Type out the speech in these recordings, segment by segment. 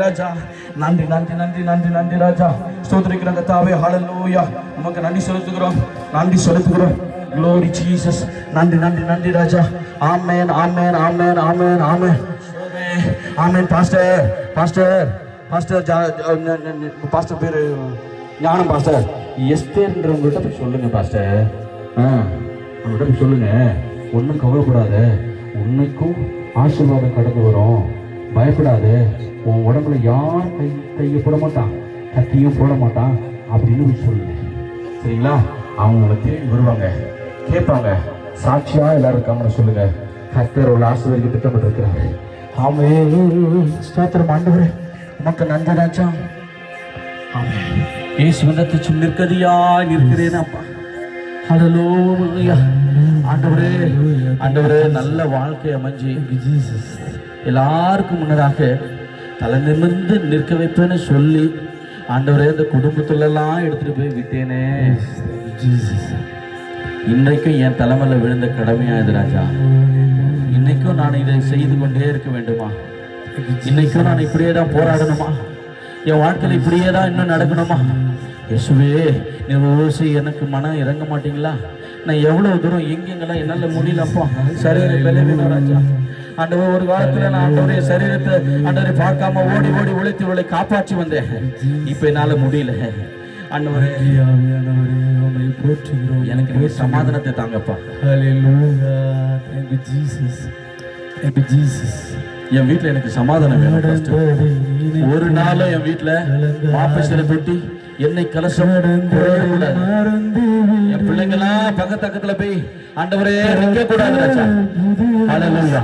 ராஜா நன்றி நன்றி நன்றி நன்றி நன்றி ராஜா ஸ்தோத்திரிக்கிறோம் கர்த்தாவே ஹல்லேலூயா உமக்கு நன்றி செலுத்துகிறோம் glory Jesus நன்றி நன்றி நன்றி ராஜா ஆமென் ஆமென் ஆமென் ஆமென் ஆமென் ஆமென் பாஸ்டர் பேரு ஞானம் பாஸ்டர் எஸ்தேர்ன்றவங்கள்ட்ட போய் சொல்லுங்க பாஸ்டர் அவங்கள்ட்ட போய் சொல்லுங்க ஒன்றும் கவலைப்படாத உன்னைக்கும் ஆசீர்வாதம் கடந்து வரும் பயப்படாது உன் உடம்புல யார் கையை போட மாட்டான் கத்தியும் போட மாட்டான் அப்படின்னு சொல்லுங்க சரிங்களா அவங்கள திரும்பி வருவாங்க கேட்பாங்க சாட்சியா எல்லாரும் இருக்காங்கன்னு சொல்லுங்க கர்த்தர் ஒரு ஆசீர்வாதம் திட்டமிட்டு இருக்கிறாங்க ஆமென் ஸ்தோத்திரம் ஆண்டவரே உமக்கு நன்றி ராஜா ஆமென் இயேசுவின் சும் நிற்கிறேன் அப்பா ஹல்லேலூயா ஆண்டவரே நல்ல வாழ்க்கை அமைஞ்சு எல்லாருக்கும் முன்னதாக தலை நிமிர்ந்து நிற்க வைப்பேன்னு சொல்லி ஆண்டவரே இந்த குடும்பத்துலலாம் எடுத்துட்டு போய் விட்டேனே இன்றைக்கும் என் தலைமையில விழுந்த கடமையாயுது ராஜா இன்னைக்கும் நான் இதை செய்து கொண்டே இருக்க வேண்டுமா இன்னைக்கும் நான் இப்படியே தான் போராடணுமா என் வாழ்க்கையில் இப்படியே தான் இன்னும் நடக்கணுமா இயேசுவே நீ எனக்கு மனம் இறங்க மாட்டீங்களா நான் எவ்வளவு தூரம் எங்கெங்கெல்லாம் என்னால முடியலப்பா சரீர பலவீனம் ராஜா ஆண்டவர் ஒரு காலத்துல நான் ஆண்டவருடைய சரீரத்தை ஆண்டவரை பார்க்காம ஓடி ஓடி உழைத்து உங்களை காப்பாற்றி வந்தேன் இப்ப என்னால முடியல ஆண்டவரே எனக்கு நீங்க சமாதானத்தை தாங்கப்பா என் வீட்டுல எனக்கு சமாதானம் வேணும் ஒரு நாளும் என் வீட்டுல மாப்பிசையில தொட்டி எண்ணெய் கலசம் என் பிள்ளைங்கெல்லாம் பக்கத்துல போய் ஆண்டவரே நிற்க கூடாது ராஜா ஹல்லேலூயா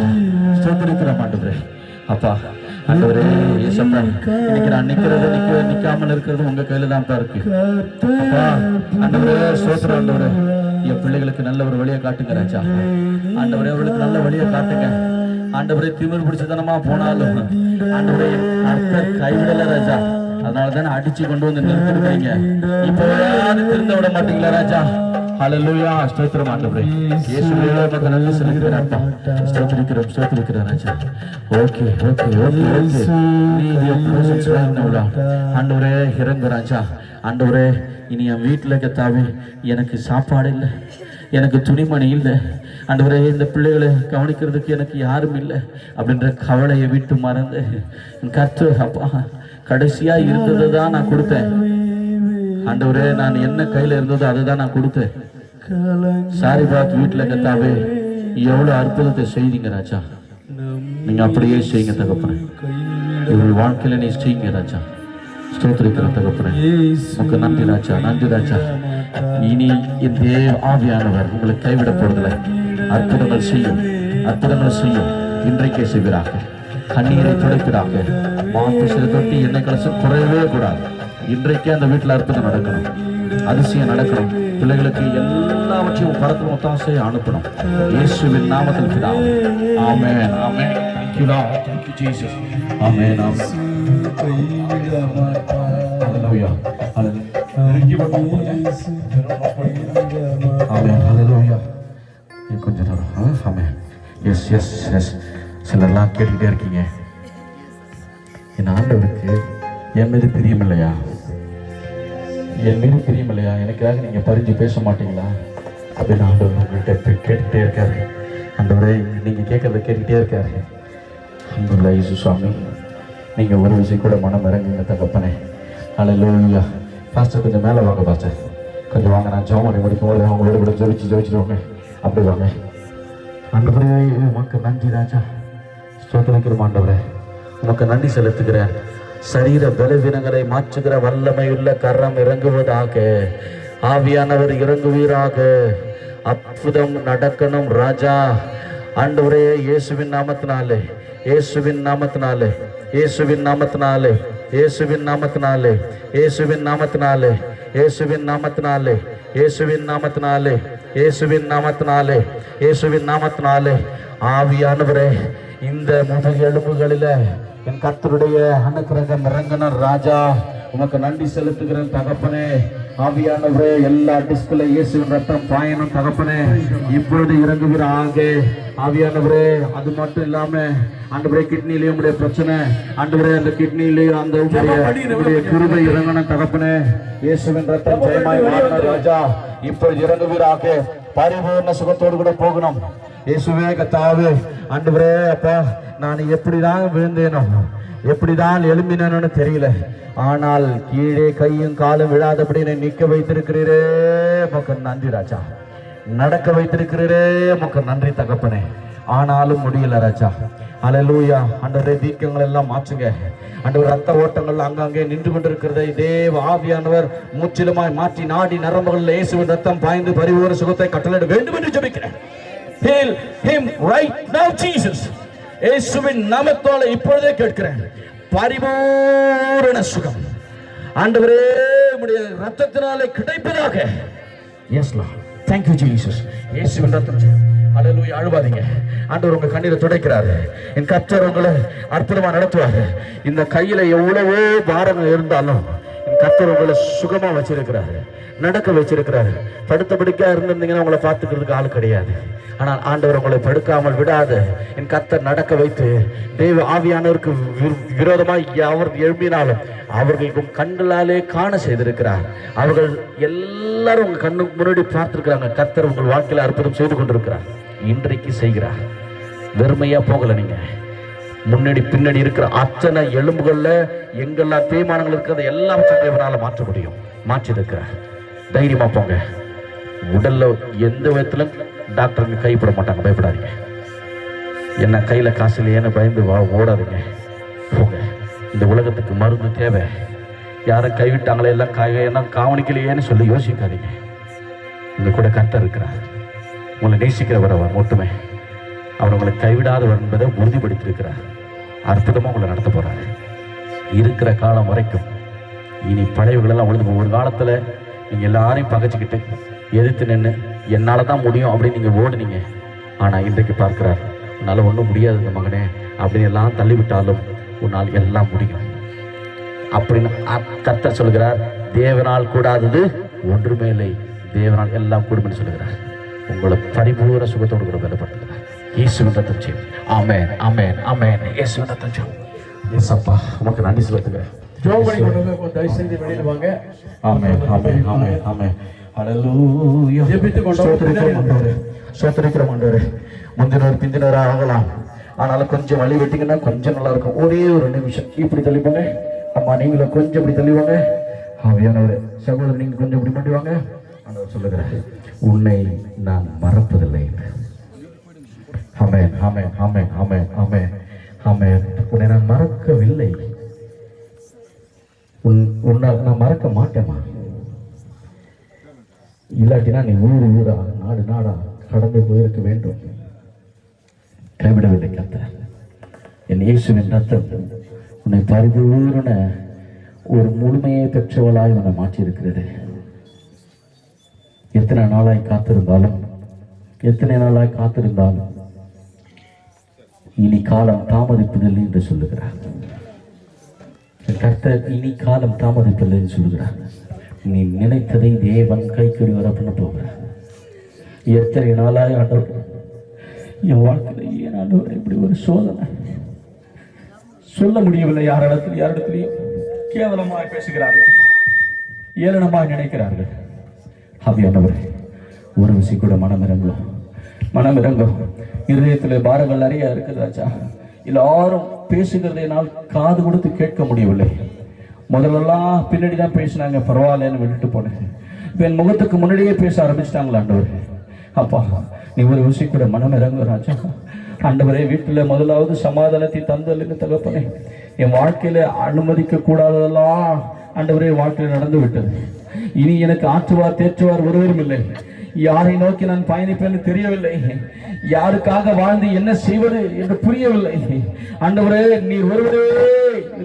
ஸ்தோத்திரிக்கிறோம் ஆண்டவரே அப்பா ஆண்டவரே இயேசுப்பா இன்னைக்கு நான் நிக்காமல் இருக்கிறது உங்க கையில தான் இருக்கு அப்பா ஆண்டவரே ஸ்தோத்திரம் ஆண்டவரே என் பிள்ளைகளுக்கு நல்ல ஒரு வழியை காட்டுங்க ராஜா ஆண்டவரே அவர்களுக்கு நல்ல வழியை காட்டுங்க ஆண்டவரே திமிர் பிடிச்சதனமா போனாலும் ஆண்டவரே கர்த்தர் கைவிடல ராஜா அதனாலதானே அடிச்சு கொண்டு வந்து நிறுத்திருக்கீங்க இப்ப திருந்த விட மாட்டீங்களா ராஜா ஹல்லேலூயா ஸ்தோத்திரம் ஆண்டவரே இயேசுவே உமக்கு நன்றி செலுத்துகிறேன் ஸ்தோத்திரிக்கிறேன் ராஜா ஓகே ஆண்டவரே இறங்கு ராஜா ஆண்டவரே இனி என் வீட்டுல கத்தாவே எனக்கு சாப்பாடு இல்லை எனக்கு துணிமணி இல்லை ஆண்டவரே இந்த பிள்ளைகளை கவனிக்கிறதுக்கு எனக்கு யாரும் இல்லை அப்படின்ற கவலையை விட்டு மறந்து கர்த்தர் அப்பா கடைசியா இருந்ததை தான் நான் கொடுத்தேன் ஆண்டவரே நான் என்ன கையில இருந்ததோ அதுதான் நான் கொடுத்தேன் சாரிபாத் வீட்டுல கத்தாவே எவ்வளவு அற்புதத்தை செய்தீங்க ராஜா நீங்க அப்படியே செய்யுங்க தகப்பனே இவள் வாழ்க்கையில நீ செய்யுங்க ராஜா ஸ்தோத்திரிக்கிற தகப்பனே உனக்கு நன்றி ராஜா இனி இந்த ஆவியானவர் உங்களை கைவிட போறதில்லை அற்புதங்கள் செய்யும் இன்றைக்கே செய்வீராக கண்ணீரை துடைப்பீராக மாப்பிசையில தொட்டி எண்ணெய் கலசம் குறையவே கூடாது இன்றைக்கே அந்த வீட்டில் அற்புதம் நடக்கணும் அதிசயம் நடக்கணும் பிள்ளைகளுக்கு எல்லாவற்றையும் பரத்துல ஒத்தாசையை அனுப்பணும் இயேசுவின் நாமத்தில் பிதாவே ஆமென் ஆமென் thank you Lord thank you Jesus ஆமென் ஆமென் ஹalleluya ஆமென் ஹalleluya கொஞ்சம் நேரம் ஆமென் எஸ் சிலர்லாம் கேட்டுக்கிட்டே இருக்கீங்க என் ஆண்டவருக்கு என் மீது பிரியமில்லையா எனக்காக நீங்க பறிஞ்சு பேச மாட்டீங்களா அப்படின்னு ஆண்டவர் உங்கள்கிட்ட கேட்டுக்கிட்டே இருக்காரு ஆண்டவரே நீங்க கேட்கறத கேட்டுக்கிட்டே இருக்காரு அன்புள்ள இயேசு சுவாமி நீங்க ஒரு விஷயம் கூட மனம் இறங்குங்க தகப்பனே ஹல்லேலூயா பாஸ்டர் கொஞ்சம் மேலே வாங்க பாஸ்டர் கொஞ்சம் வாங்க நான் ஜெபம் முடிக்கும் போது அவங்களோட கூட ஜெபிச்சுடுவாங்க அப்படி வாங்க ஆண்டவரே உமக்கு நன்றி ராஜா ஸ்தோத்திரிக்கிறோம் ஆண்டவரே உமக்கு நன்றி செலுத்துகிறேன் சரீர பலவீனங்களை மாற்றுகிற வல்லமையுள்ள கரம் இறங்குவதாக ஆவியானவர் இறங்குவீராக அற்புதம் நடக்கணும் ராஜா ஆண்டவரே இயேசுவின் நாமத்தினாலே ஆவியானவரே இந்த முதுகு எலும்புகளில என் கர்த்தருடைய அனுக்கிரகம் இறங்கணும் ராஜா உமக்கு நன்றி செலுத்துகிறேன் தகப்பனே ஆவியானவரே எல்லா டிஸ்கில் இயேசுவின் ரத்தம் பாயணும் தகப்பனே இப்பொழுது இறங்குவீராக. ஆவியானவரே அது மட்டும் இல்லாம ஆண்டவரே கிட்னிலையும் உடைய பிரச்சனை ஆண்டவரே அந்த கிட்னிலையும் அந்த உடைய கிருபை இறங்கணும் தகப்பனே. இயேசுவின் ரத்தம் ஜெயமாய் மாறின ராஜா இப்பொழுது இறங்குவீராக. பரிபூர்ண சுகத்தோடு கூட போகணும் இயேசுவே கர்த்தாவே. ஆண்டவரே அப்பா நான் எப்படிதான் விழுந்தேனோ எப்படிதான் எழும்பினேன்னு தெரியல, ஆனால் கீழே கையும் காலும் விழாதபடி நிற்க வைத்திருக்கிறீரே உமக்கு நன்றி ராஜா. நடக்க வைத்திருக்கிறீரே உமக்கு நன்றி தகப்பனே. ஆனாலும் முடியல ராஜா. அல்லேலூயா. ஆண்டவரே வீக்கங்கள் எல்லாம் மாற்றுங்க ஆண்டவர். ரத்த ஓட்டங்கள் அங்கங்கே நின்று கொண்டிருக்கிறதை தேவ ஆவியானவர் முற்றிலுமாய் மாற்றி நாடி நரம்புகளில் இயேசுவின் ரத்தம் பாய்ந்து பரிபூர்ண சுகத்தை கட்டளையிட வேண்டும் என்று ஜெபிக்கிறேன். Heal him right now Jesus. இயேசுவின் நாமத்தால் இப்பொழுதே கேட்கிறேன் பரிபூரண சுகம் ஆண்டவரே உம்முடைய இரத்தத்தினாலே கிடைப்பதாக. Yes Lord. Thank you Jesus. இயேசுவின் இரத்தம். அல்லேலூயா. அழுவாதீங்க. ஆண்டவர் உங்க கண்ணீரை துடைக்கிறார். என் கர்த்தர் உங்களை அற்புதமா நடத்துவார். இந்த கையில எவ்வளவோ பாரங்கள் இருந்தாலும் என் கர்த்தர் உங்களை சுகமா வச்சிருக்கிறாரு, நடக்க வச்சிருக்கிறாரு. படுத்தபடிக்கா இருந்திருந்தீங்கன்னா உங்களை பார்த்துக்கிறதுக்கு ஆள் கிடையாது. ஆனால் ஆண்டவர் உங்களை படுக்காமல் விடாது என் கர்த்தர் நடக்க வைத்து தேவ ஆவியானவருக்கு விரோதமாய் அவர் எழுப்பினாலும் அவர்களுக்கும் கண்களாலே காண செய்திருக்கிறார். அவர்கள் எல்லாரும் உங்க கண்ணுக்கு முன்னாடி பார்த்திருக்கிறாங்க. கர்த்தர் உங்கள் வாழ்க்கையில அற்புதம் செய்து கொண்டிருக்கிறார். இன்றைக்கு செய்கிறார். வெறுமையா போகல. நீங்க முன்னாடி பின்னாடி இருக்கிற அத்தனை எலும்புகள்ல எங்கெல்லாம் தேய்மானங்கள் இருக்கிறத எல்லாவற்றையும் தேவனால மாற்ற முடியும். மாற்றி இருக்கிறார். தைரியமா போங்க. உடல்ல எந்த விதத்திலும் டாக்டருக்கு கைப்பட மாட்டாங்க. பயப்படாதீங்க. என்ன கையில காசு இல்லையேன்னு பயந்து ஓடாதீங்க. போங்க. இந்த உலகத்துக்கு மருந்து தேவை. யாரும் கைவிட்டாங்களே எல்லாம் கவனிக்கலையேன்னு சொல்லி யோசிக்காதீங்க. உங்க கூட கர்த்தர் இருக்கிறார். உங்களை நேசிக்கிறவர் அவர் மட்டுமே. அவர் உங்களை கைவிடாதவர் என்பதை உறுதிப்படுத்தியிருக்கிறார். அற்புதமா உங்களை நடத்த போறாரு. இருக்கிற காலம் வரைக்கும் இனி படைவுகளெல்லாம் ஒழுங்கு. ஒரு காலத்துல நீங்க எல்லாரையும் பகைச்சிக்கிட்டு எதிர்த்து நின்று என்னால தான் முடியும் அப்படின்னு நீங்க ஓடுனீங்க. ஆனா இன்றைக்கு பார்க்கிறார் உன்னால ஒன்றும் முடியாது மகனே அப்படின்னு எல்லாம் தள்ளிவிட்டாலும் உன்னால் எல்லாம் முடியும் அப்படின்னு கர்த்தர் சொல்கிறார். தேவனால் கூடாதது ஒன்றுமே இல்லை, தேவனால் எல்லாம் கூடும் சொல்லுகிறார். உங்களை பரிபூர்ண சுகத்தோடு கூட பலப்படுத்துகிறார். இயேசுவின் ரத்தம் செய்யும். ஆமென் ஆமென் ஆமென். இயேசுவின் ரத்தம் செய்யும். இயேசப்பா உமக்கு நன்றி செலுத்துகிறேன். ஜோபடி கொண்டு தயவு செய்து வெளியில வாங்க. ஆமென் ஆமென் ஆமென் ஆமென். ஹல்லேலூயா. ஜெபித்து கொண்டு சோத்திரிக்கிறோம் ஆண்டவரே. முந்தினோர் பிந்தினோர் ஆகலாம், ஆனாலும் கொஞ்சம் வழி விட்டீங்கன்னா கொஞ்சம் நல்லா இருக்கும். ஒரே ஒரு நிமிஷம் இப்படி தள்ளிப்போங்க. அம்மா நீங்களும் கொஞ்சம் இப்படி தள்ளிவாங்க. ஆவியானவரே சகோதரர் நீங்க கொஞ்சம் இப்படி பண்ணிவாங்க. ஆண்டவர் சொல்லுகிறேன் உன்னை நான் மறப்பதில்லை. ஆமென் ஆமென் ஆமென் ஆமென் ஆமென் ஆமென். உன்னை நான் மறக்கவில்லை. உன்னால் நான் மறக்க மாட்டேமா. இல்லாட்டினா நீ ஊரு ஊரா நாடு நாடா கடந்து போயிருக்க வேண்டும். கைவிடவில்லை கர்த்தர். என் இயேசுவின் ரத்தம் உன்னை பரிபூரண ஒரு முழுமையை பெற்றவளாய் உன்னை மாற்றியிருக்கிறது. எத்தனை நாளாய் காத்திருந்தாலும் இனி காலம் தாமதிப்பதில்லை என்று சொல்லுகிறார் கர்த்தர். இனி காலம் தாமதிப்பதில்லை என்று சொல்லுகிறார். நீ நினைத்ததை தேவன் கைக்கடி வர பண்ண போகிறார். எத்தனை நாளாய் ஆண்டவர் என் வாழ்க்கையில் ஏன் ஆண்டவர் இப்படி ஒரு சோதனை சொல்ல முடியவில்லை. யாரிடத்திலையும் கேவலமாய் பேசுகிறார்கள், ஏளனமாய் நினைக்கிறார்கள். ஆவியானவர் ஒரு விஷயம் கூட மனமிறங்கும். இருதயத்தில் பாரங்கள் நிறைய இருக்குது ராஜா. எல்லாரும் பேசுகிறதை என்னால் காது கொடுத்து கேட்க முடியவில்லை. முதல்லலாம் பின்னாடி தான் பேசினாங்க, பரவாயில்லன்னு விட்டுட்டு போனேன். இப்போ என் முகத்துக்கு முன்னாடியே பேச ஆரம்பிச்சிட்டாங்களா ஆண்டவர். அப்பா நீ ஒரு விஷயம் கூட மனமிறங்கும் ராஜா. ஆண்டவரே வீட்டில் முதலாவது சமாதானத்தை தந்தல்னு தகப்பனே. என் வாழ்க்கையில அனுமதிக்க கூடாததெல்லாம் ஆண்டவரே வாழ்க்கையில் நடந்து விட்டது. இனி எனக்கு ஆற்றுவார் தேற்றுவார் ஒருவரும் இல்லை. யாரை நோக்கி நான் பயணிப்பேன்னு தெரியவில்லை. யாருக்காக வாழ்ந்து என்ன செய்வது என்று புரியவில்லை. ஆண்டவரே நீர் ஒருவரே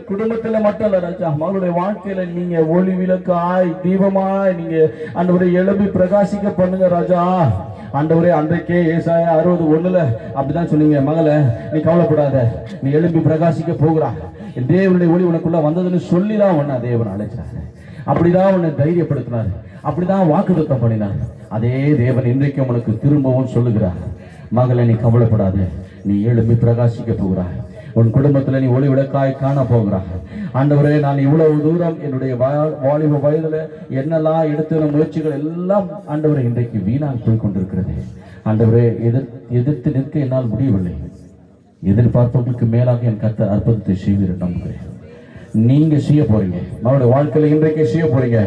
குடும்பத்துல மட்டும் இல்ல ராஜா, மகளுடைய வாழ்க்கையில நீங்க ஒளி விளக்காய் தீபமாய் நீங்க ஆண்டவரே எழுப்பி பிரகாசிக்க பண்ணுங்க ராஜா. ஆண்டவரே அன்றைக்கே ஏசாயா 60:1 அப்படிதான் சொன்னீங்க, மகளே நீ கவலைப்படாத, நீ எழுப்பி பிரகாசிக்க போகிறா, தேவனுடைய ஒளி உனக்குள்ள வந்ததுன்னு சொல்லிதான் ஒன்னா தேவன் அழைச்சாரு. அப்படிதான் உன்னை தைரியப்படுத்தினார், அப்படிதான் வாக்குத்தத்தம் பண்ணினார். அதே தேவன் இன்றைக்கும் உனக்கு திரும்பவும் சொல்லுகிறார், மகளே நீ கவலைப்படாது, நீ எழும்பி பிரகாசிக்க போகிறாய், உன் குடும்பத்துல நீ ஒளி விளக்காய் காண போகிறாய். ஆண்டவரே, நான் இவ்வளவு தூரம் என்னுடைய வாலிப வயதுல என்னெல்லாம் எடுத்த முயற்சிகள் எல்லாம் ஆண்டவரே இன்றைக்கு வீணாக போய் கொண்டிருக்கிறது. ஆண்டவரே, எதிர்த்து நிற்க என்னால் முடியவில்லை. எதிர்பார்ப்பவர்களுக்கு மேலாக என் கர்த்தர் அற்புதத்தை செய்வீர் நம்புகிறேன். நீங்க செய்ய போறீங்க, அவருடைய வாழ்க்கையில இன்றைக்கே செய்ய போறீங்க,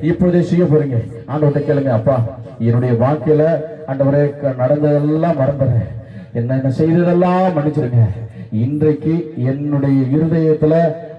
இப்பொழுதே செய்ய போறீங்க. ஆண்டவர்கிட்ட கேளுங்க, அப்பா என்னுடைய வாழ்க்கையில ஆண்டவரே நடந்ததெல்லாம் மறந்துறேன், என்ன செய்ததெல்லாம் மன்னிச்சிருங்க. இன்றைக்கு என்னுடைய இருதயத்துல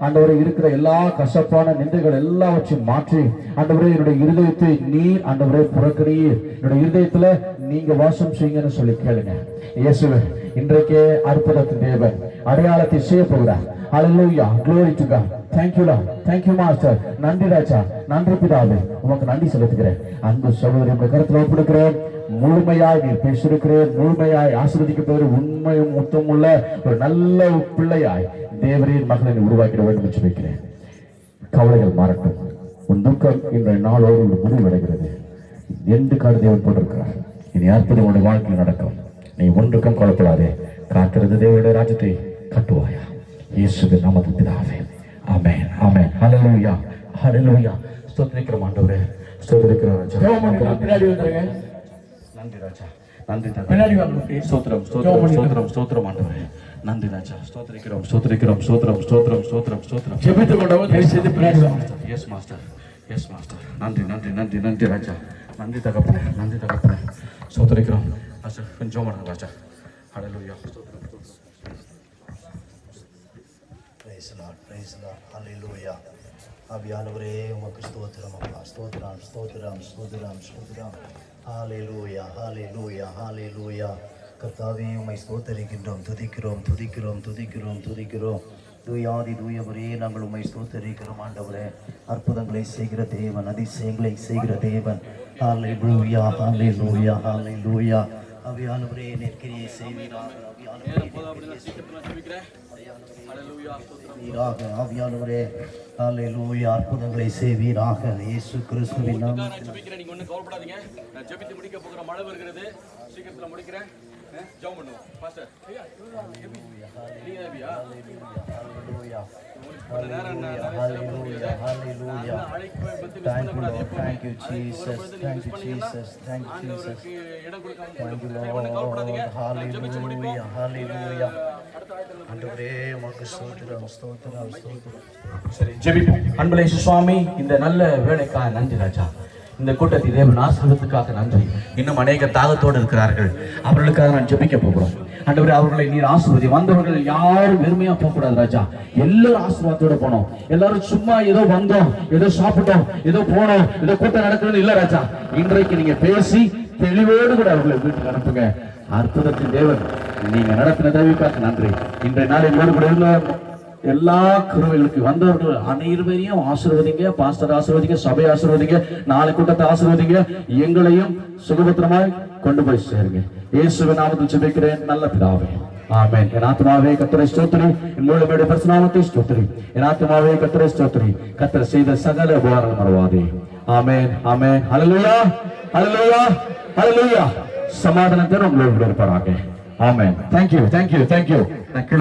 ஆண்டவரே இருக்கிற எல்லா கசப்பான நிந்தைகள் எல்லாவற்றையும் மாற்றி ஆண்டவரே என்னுடைய இருதயத்தை நீர் ஆண்டவரே புறக்கணியே என்னுடைய இருதயத்துல நீங்க வாசம் செய்யுங்கன்னு சொல்லி கேளுங்க. இயேசுவே, இன்றைக்கே அற்புதத்தின் தேவன் அடையாளத்தை செய்ய போகிறார். Hallelujah, glory to God. Thank you Lord, thank you Master. நன்றி ராஜா, நன்றி பிதாவே, உமக்கு நன்றி செலுத்துகிறேன். அன்பு சகோதரி உங்க கருத்துல ஒப்புடுக்கிறேன். முழுமையாய் நீர் பேசியிருக்கிறேன், முழுமையாய் ஆசீர்வதிக்கப்படுகிற உண்மையும் முத்தமுள்ள ஒரு நல்ல பிள்ளையாய் தேவரின் மகளை உருவாக்கிட வேண்டும் என்று வைக்கிறேன். கவலைகள் மாறட்டும், உன் துக்கம் இன்றைய நாளோடு முடிவடைகிறது. எந்த காடு தேவன் போட்டிருக்கிறார். இனி அற்புதம் உடைய வாழ்க்கையில் நடக்கும். நீ ஒன்றுக்கும் கொலைப்படாதே, காத்திருந்த தேவனுடைய ராஜ்யத்தை கட்டுவாயா. இயேசுவின் நாமத்தில் பிதாவே, ஆமென், ஆமென். ஹல்லேலூயா, ஹல்லேலூயா. ஸ்தோத்திரிக்கிறோம் ஆண்டவரே, ஸ்தோத்திரிக்கிறோம் ராஜா. நன்றி ராஜா, நன்றி தகப்பனே. ஸ்தோத்திரம், ஸ்தோத்திரம், ஸ்தோத்திரம், ஸ்தோத்திரம் ஆண்டவரே. நன்றி ராஜா, ஸ்தோத்திரிக்கிறோம், ஸ்தோத்திரிக்கிறோம், ஸ்தோத்திரம், ஸ்தோத்திரம், ஸ்தோத்திரம், ஸ்தோத்திரம். ஜெபித்து கொண்டவர் தயவுசெய்து பின்னாடி வாங்க. Yes master, yes master. நன்றி, நன்றி, நன்றி, நன்றி ராஜா. நன்றி தகப்பனே, நன்றி தகப்பனே. ஸ்தோத்திரிக்கிறோம் மாஸ்டர். கொஞ்சம் பண்ணுங்க ராஜா. ஹல்லேலூயா. ஸ்தோத்திரம், ஸ்தோத்திரம். Praise the Lord, praise the Lord, hallelujah. ஆவியானவரே உமக்கு ஸ்தோத்திரம் அப்பா, ஸ்தோத்திரம், ஸ்தோத்திரம், ஸ்தோத்திரம், ஸ்தோத்திரம். ஹalleluya, hallelujah, hallelujah. கர்த்தாவே உம்மை ஸ்தோத்திரிக்கின்றோம், துதிக்கிறோம், துதிக்கிறோம், துதிக்கிறோம், துதிக்கிறோம். தூயாதி தூயவரே, நாங்கள் உம்மை ஸ்தோத்திரிக்கிறோம் ஆண்டவரே. அற்புதங்களை செய்கிற தேவன், அதிசயங்களை செய்கிற தேவன். ஹalleluya, hallelujah, hallelujah. ஆவியானவரே நெருக்கிரியை செய்வீராக. ஆவியானவரே ஹல்லேலூயா, அற்புதங்களை செய்வீராக இயேசு கிறிஸ்துவின் நாமத்தில். நீங்க ஒண்ணும் கவலைப்படாதீங்க, நான் ஜெபித்து முடிக்க போகிற மழை வருகிறது, சீக்கிரத்துல முடிக்கிறேன். ஜெபம் பண்ணுவோம் pastor. Hallelujah, hallelujah, hallelujah, hallelujah, hallelujah. Thank you Lord, thank you Jesus, thank you Jesus, thank you Jesus, thank you Lord, hallelujah, hallelujah. ஆண்டவரே உமக்கு ஸ்தோத்திரம், ஸ்தோத்திரம், ஸ்தோத்திரம். சரி ஜெபிப்போம். அன்புள்ள சுவாமி, இந்த நல்ல வேலைக்காக நன்றி ராஜா. இந்த கூட்டத்தை தேவன் ஆசீர்வாதத்துக்காக நன்றி. இன்னும் அநேக தாகத்தோடு இருக்கிறார்கள், அவர்களுக்காக நான் ஜெபிக்க போகிறோம். ஆண்டவரே, அவர்களை நீர் ஆசீர்வதி. வந்தவர்கள் யாரும் வெறுமையா போக கூடாது ராஜா. எல்லாரும் ஆசீர்வாதத்தோட போனோம். எல்லாரும் சும்மா ஏதோ வந்தோம், ஏதோ சாப்பிட்டோம், ஏதோ போனோம், ஏதோ கூட்டம் நடக்கிறது இல்ல ராஜா. இன்றைக்கு நீங்க பேசி தெளிவோடு கூட அவர்களை வீட்டுக்கு அனுப்புங்க. அற்புதத்தின் தேவன், நீங்க நடத்தின தேவைக்காக நன்றி. இன்றைய நாள் எங்களோடு கூட இருந்த எல்லா கிருபைகளுக்கு வந்தவர்கள் அனைவரையும் ஆசீர்வதிங்க. பாஸ்டர் ஆசீர்வதிங்க, சபை ஆசீர்வதிங்க, நாளை கூட்டத்தை ஆசீர்வதிங்க. எங்களையும் சுகபத்திரமாய் கொண்டு போய் சேருங்க. இயேசுவின் நாமத்தில் ஜெபிக்கிறேன் நல்ல பிதாவே, ஆமென். என் ஆத்துமாவே கர்த்தரை ஸ்தோத்திரி, என் முழுமையுடைய பரிசுநாமத்தை ஸ்தோத்திரி. என் ஆத்துமாவே கர்த்தரை ஸ்தோத்திரி, கர்த்தர் செய்த சகல உபகாரங்கள் மறவாதே. ஆமென், ஆமென். ஹல்லேலூயா, ஹல்லேலூயா, ஹல்லேலூயா. சமாதானத்தோடு உங்களோடு இருப்பாராக. ஆமென். Thank you, thank you, thank you.